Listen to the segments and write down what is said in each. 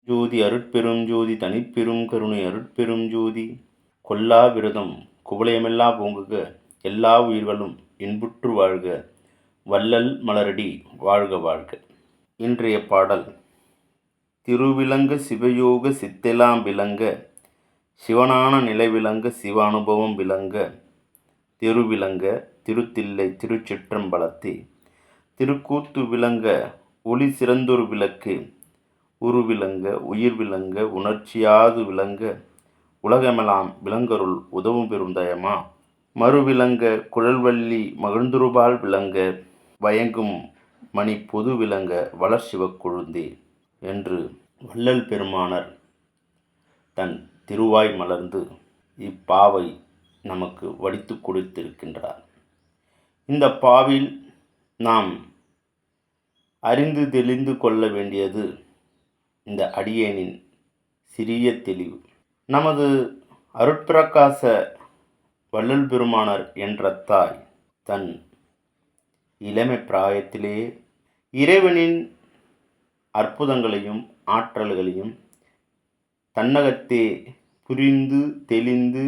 ஜோதி அருட்பெரும் ஜோதி தனிப்பெரும் கருணை அருட்பெரும் ஜோதி கொல்லா விரதம் குவளையமெல்லாம் ஓங்குக, எல்லா உயிர்களும் இன்புற்று வாழ்க, வள்ளல் மலரடி வாழ்க வாழ்க. இன்றைய பாடல்: திருவிளங்க சிவயோக சித்தெலாம் விளங்க, சிவனான நிலை விளங்க, சிவ அனுபவம் விளங்க, திருவிளங்க திருத்தில்லை திருச்சிற்றம்பலத்தே, திருக்கூத்து விளங்க ஒளி சிறந்தொரு விளக்கு, உருவிளங்க உயிர் விளங்க உணர்ச்சியாது விளங்க, உலகமெல்லாம் விளங்கருள் உதவும் பெரும் தயமா, மறுவிளங்க குழல்வள்ளி மகிழ்ந்துருபால் விளங்க, வயங்கும் மணி பொது விளங்க வளர்சிவக் கொழுந்தே என்று வள்ளல் பெருமானர் தன் திருவாய் மலர்ந்து இப்பாவை நமக்கு வடித்து கொடுத்திருக்கின்றார். இந்த பாவில் நாம் அறிந்து தெளிந்து கொள்ள வேண்டியது இந்த அடியேனின் சிறிய தெளிவு. நமது அருட்பிரகாச வள்ளல் பெருமானர் என்ற தாய் தன் இளமை பிராயத்திலே இறைவனின் அற்புதங்களையும் ஆற்றல்களையும் தன்னகத்தே புரிந்து தெளிந்து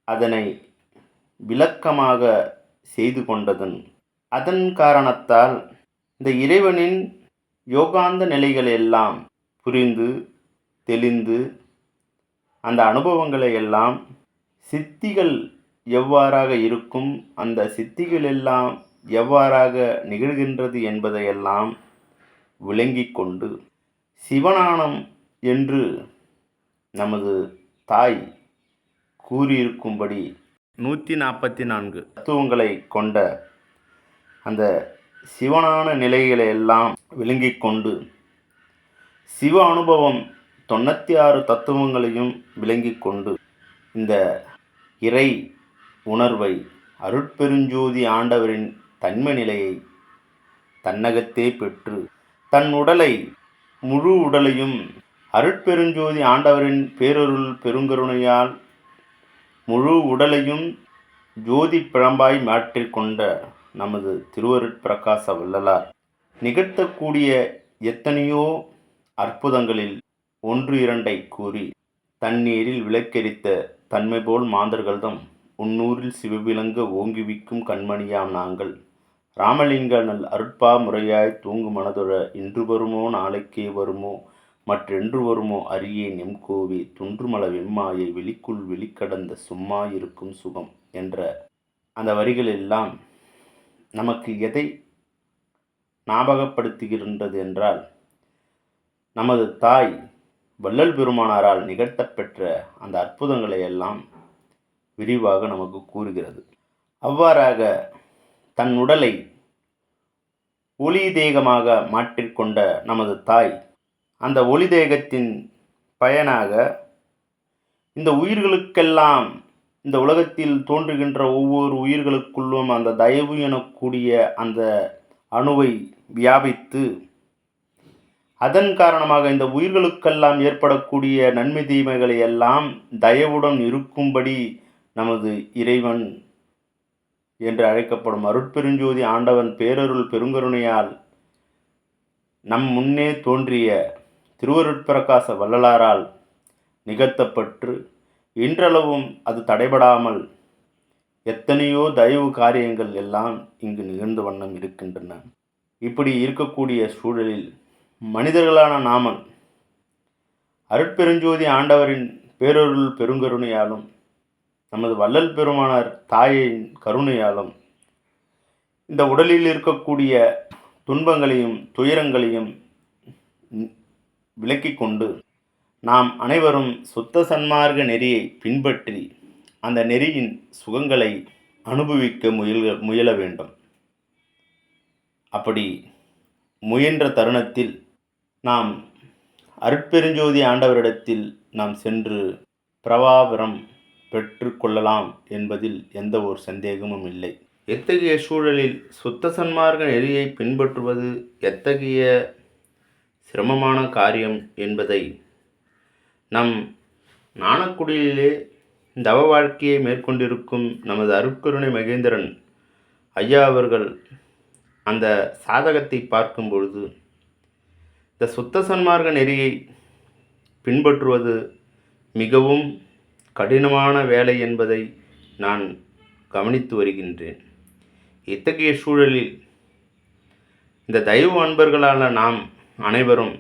அதனை விளக்கமாக செய்து கொண்டதன் அதன் காரணத்தால் இந்த இறைவனின் யோகாந்த நிலைகளை எல்லாம் புரிந்து தெளிந்து அந்த அனுபவங்களை எல்லாம் சித்திகள் எவ்வாறாக இருக்கும், அந்த சித்திகள் எல்லாம் எவ்வாறாக நிகழ்கின்றது என்பதையெல்லாம் விளங்கி கொண்டு சிவஞானம் என்று நமது தாய் கூறியிருக்கும்படி 144 தத்துவங்களை கொண்ட அந்த சிவஞான நிலைகளை எல்லாம் விளங்கி கொண்டு சிவ அனுபவம் 96 தத்துவங்களையும் விளங்கி கொண்டு இந்த இறை உணர்வை அருட்பெருஞ்சோதி ஆண்டவரின் தன்மை நிலையை தன்னகத்தே பெற்று தன் உடலை முழு உடலையும் அருட்பெருஞ்சோதி ஆண்டவரின் பேரருள் பெருங்கருணையால் முழு உடலையும் ஜோதி பிழம்பாய் மாற்றிக்கொண்ட நமது திருவருட்பிரகாச வள்ளலார் நிகழ்த்தக்கூடிய எத்தனையோ அற்புதங்களில் 1-2 கூறி தண்ணீரில் விளக்கெரித்த தன்மை போல் மாந்தர்கள்தம் உன்னூரில் சிவவிளங்க ஓங்குவிக்கும் கண்மணியாம் நாங்கள் ராமலிங்க நல் அருட்பா முறையாய் தூங்கு மனதொழ இன்று வருமோ நாளைக்கே வருமோ மற்றென்று வருமோ அறியேன் எம்கோவே துன்றுமல வெம்மாயை வெளிக்குள் வெளிக்கடந்த சும்மா இருக்கும் சுகம் என்ற அந்த வரிகள் எல்லாம் நமக்கு எதை ஞாபகப்படுத்துகின்றது என்றால், நமது தாய் வள்ளல் பெருமானாரால் நிகழ்த்தப்பெற்ற அந்த அற்புதங்களை எல்லாம் விரிவாக நமக்கு கூறுகிறது. அவ்வாறாக தன் உடலை ஒளி தேகமாக மாற்றிக்கொண்ட நமது தாய் அந்த ஒளி தேகத்தின் பயனாக இந்த உயிர்களுக்கெல்லாம் இந்த உலகத்தில் தோன்றுகின்ற ஒவ்வொரு உயிர்களுக்குள்ளும் அந்த தயவு எனக்கூடிய அந்த அணுவை வியாபித்து அதன் காரணமாக இந்த உயிர்களுக்கெல்லாம் ஏற்படக்கூடிய நன்மை தீமைகளை எல்லாம் தயவுடன் இருக்கும்படி நமது இறைவன் என்று அழைக்கப்படும் அருட்பெருஞ்சோதி ஆண்டவன் பேரருள் பெருங்கருணையால் நம் முன்னே தோன்றிய திருவருட்பிரகாச வள்ளலாரால் நிகழ்த்தப்பட்டு இன்றளவும் அது தடைபடாமல் எத்தனையோ தயவு காரியங்கள் எல்லாம் இங்கு நிகழ்ந்த வண்ணம் இருக்கின்றன. இப்படி இருக்கக்கூடிய சூழலில் மனிதர்களான நாமல் அருட்பெருஞ்சோதி ஆண்டவரின் பேரருள் பெருங்கருணையாலும் நமது வள்ளல் பெருமானார் தாயின் கருணையாலும் இந்த உடலில் இருக்கக்கூடிய துன்பங்களையும் துயரங்களையும் விலக்கி கொண்டு நாம் அனைவரும் சுத்த சன்மார்க்க நெறியை பின்பற்றி அந்த நெறியின் சுகங்களை அனுபவிக்க முயல வேண்டும். அப்படி முயன்ற தருணத்தில் நாம் அருட்பெருஞ்சோதி ஆண்டவரிடத்தில் நாம் சென்று பிரபாவரம் பெற்று கொள்ளலாம் என்பதில் எந்த ஒரு சந்தேகமும் இல்லை. எத்தகைய சூழலில் சுத்த சன்மார்க்க நெறியை பின்பற்றுவது எத்தகைய சிரமமான காரியம் என்பதை நம் ஞானக்குடியிலே தவ வாழ்க்கையை மேற்கொண்டிருக்கும் நமது அருட்கருணை மகேந்திரன் ஐயா அவர்கள் அந்த சாதகத்தை பார்க்கும் பொழுது இந்த சுத்த சன்மார்க்க நெறியை பின்பற்றுவது மிகவும் கடினமான வேலை என்பதை நான் கவனித்து வருகின்றேன். இத்தகைய சூழலில் இந்த தயவு அன்பர்களான நாம் அனைவரும்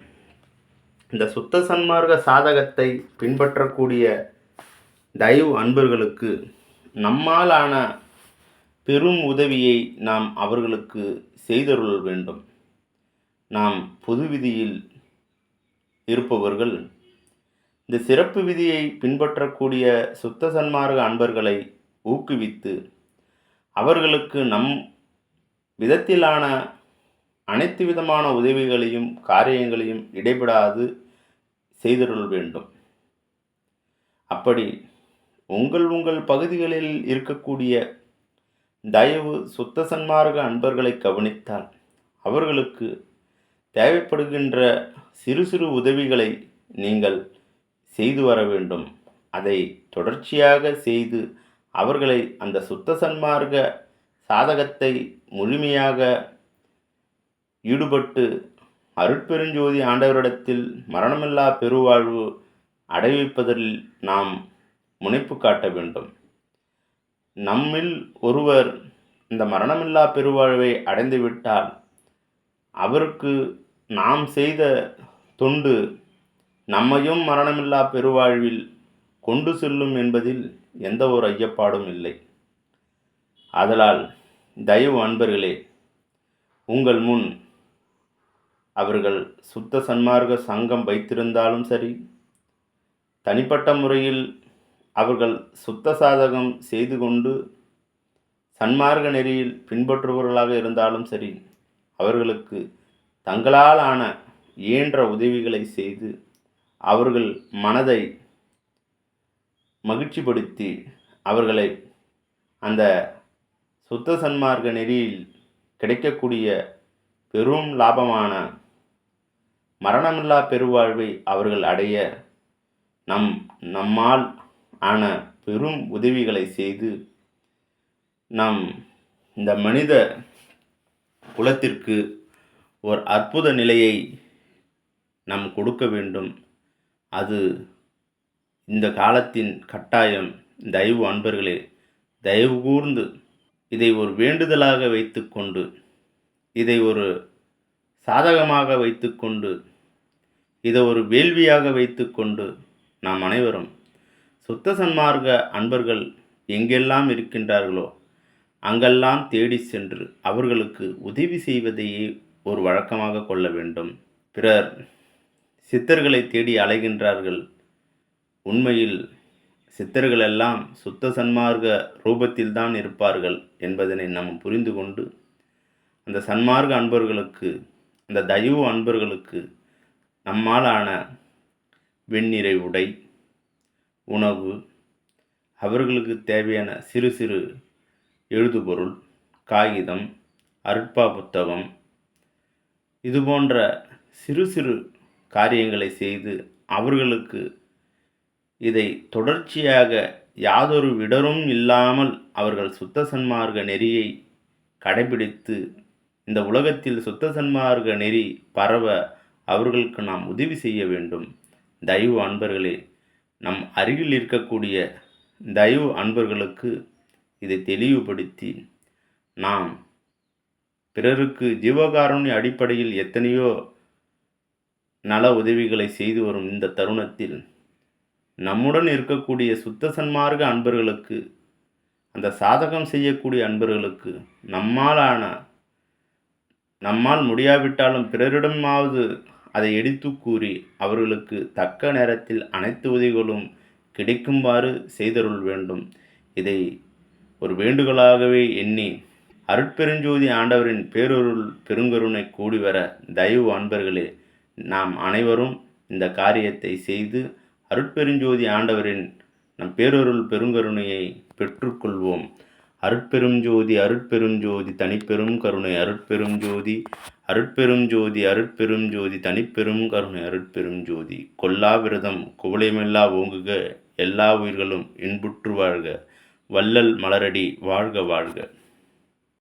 இந்த சுத்த சன்மார்க்க சாதகத்தை பின்பற்றக்கூடிய தயவு அன்பர்களுக்கு நம்மாலான பெரும் உதவியை நாம் அவர்களுக்கு செய்தருள வேண்டும். நாம் பொது விதியில் இருப்பவர்கள் இந்த சிறப்பு விதியை பின்பற்றக்கூடிய சுத்த சன்மார்க்க அன்பர்களை ஊக்குவித்து அவர்களுக்கு நம் விதத்திலான அனைத்து விதமான உதவிகளையும் காரியங்களையும் இடைவிடாது செய்தருள வேண்டும். அப்படி உங்கள் பகுதிகளில் இருக்கக்கூடிய தயவு சுத்த சன்மார்க்க அன்பர்களை கவனித்தால் அவர்களுக்கு தேவைப்படுகின்ற சிறு சிறு உதவிகளை நீங்கள் செய்து வர வேண்டும். அதை தொடர்ச்சியாக செய்து அவர்களை அந்த சுத்த சன்மார்க்க சாதகத்தை முழுமையாக ஈடுபட்டு அருட்பெருஞ்சோதி ஆண்டவரிடத்தில் மரணமில்லா பெருவாழ்வு அடைவிப்பதில் நாம் முனைப்பு காட்ட வேண்டும். நம்மில் ஒருவர் இந்த மரணமில்லா பெருவாழ்வை அடைந்துவிட்டால் அவருக்கு நாம் செய்த தொண்டு நம்மையும் மரணமில்லா பெருவாழ்வில் கொண்டு செல்லும் என்பதில் எந்த ஒரு ஐயப்பாடும் இல்லை. ஆதலால் தயவு அன்பர்களே, உங்கள் முன் அவர்கள் சுத்த சன்மார்க்க சங்கம் வைத்திருந்தாலும் சரி, தனிப்பட்ட முறையில் அவர்கள் சுத்த சாதகம் செய்து கொண்டு சன்மார்க்க நெறியில் பின்பற்றுபவர்களாக இருந்தாலும் சரி, அவர்களுக்கு தங்களால் ஆன இயன்ற உதவிகளை செய்து அவர்கள் மனதை மகிழ்ச்சிப்படுத்தி அவர்களை அந்த சுத்த சன்மார்க்க நெறியில் கிடைக்கக்கூடிய பெரும் லாபமான மரணமில்லா பெருவாழ்வை அவர்கள் அடைய நம்மால் ஆன பெரும் உதவிகளை செய்து நம் இந்த மனித குலத்திற்கு ஒரு அற்புத நிலையை நாம் கொடுக்க வேண்டும். அது இந்த காலத்தின் கட்டாயம். தயவு அன்பர்களே, தயவு கூர்ந்து இதை ஒரு வேண்டுதலாக வைத்துக்கொண்டு, இதை ஒரு சாதகமாக வைத்துக்கொண்டு, இதை ஒரு வேள்வியாக வைத்துக்கொண்டு நாம் அனைவரும் சுத்த சன்மார்க்க அன்பர்கள் எங்கெல்லாம் இருக்கின்றார்களோ அங்கெல்லாம் தேடி சென்று அவர்களுக்கு உதவி செய்வதையே ஒரு வழக்கமாக கொள்ள வேண்டும். பிறர் சித்தர்களை தேடி அலைகின்றார்கள். உண்மையில் சித்தர்களெல்லாம் சுத்த சன்மார்க்க ரூபத்தில்தான் இருப்பார்கள் என்பதனை நாம் புரிந்து கொண்டு அந்த சன்மார்க்க அன்பர்களுக்கு, அந்த தயவு அன்பர்களுக்கு நம்மாலான வெண்ணிறை உடை, உணவு, அவர்களுக்கு தேவையான சிறு சிறு எழுதுபொருள், காகிதம், அருட்பா புத்தகம், இதுபோன்ற சிறு சிறு காரியங்களை செய்து அவர்களுக்கு இதை தொடர்ச்சியாக யாதொரு விடரும் இல்லாமல் அவர்கள் சுத்த சன்மார்க்க நெறியை கடைபிடித்து இந்த உலகத்தில் சுத்த சன்மார்க்க நெறி பரவ அவர்களுக்கு நாம் உதவி செய்ய வேண்டும். தயவு அன்பர்களே, நம் அருகில் இருக்கக்கூடிய தயவு அன்பர்களுக்கு இதை தெளிவுபடுத்தி நாம் பிறருக்கு ஜீவகாருண்ய அடிப்படையில் எத்தனையோ நல உதவிகளை செய்து வரும் இந்த தருணத்தில் நம்முடன் இருக்கக்கூடிய சுத்த சன்மார்க்க அன்பர்களுக்கு, அந்த சாதகம் செய்யக்கூடிய அன்பர்களுக்கு நம்மால் முடியாவிட்டாலும் பிறரிடமாவது அதை எடுத்து கூறி அவர்களுக்கு தக்க நேரத்தில் அனைத்து உதவிகளும் கிடைக்குமாறு செய்தருள் வேண்டும். இதை ஒரு வேண்டுகோளாகவே எண்ணி அருட்பெருஞ்சோதி ஆண்டவரின் பேரருள் பெருங்கருணை கூடிவர தயவு அன்பர்களே, நாம் அனைவரும் இந்த காரியத்தை செய்து அருட்பெருஞ்சோதி ஆண்டவரின் நம் பேரருள் பெருங்கருணையை பெற்றுக்கொள்வோம். அருட்பெரும் ஜோதி அருட்பெரும் ஜோதி தனிப்பெரும் கருணை அருட்பெரும் ஜோதி அருட்பெரும் ஜோதி அருட்பெரும் ஜோதி தனிப்பெரும் கருணை அருட்பெரும் ஜோதி. கொல்லா விரதம் குவளையமெல்லா ஓங்குக, எல்லா உயிர்களும் இன்புற்று வாழ்க. வள்ளல் மலரடி வாழ்க வாழ்க.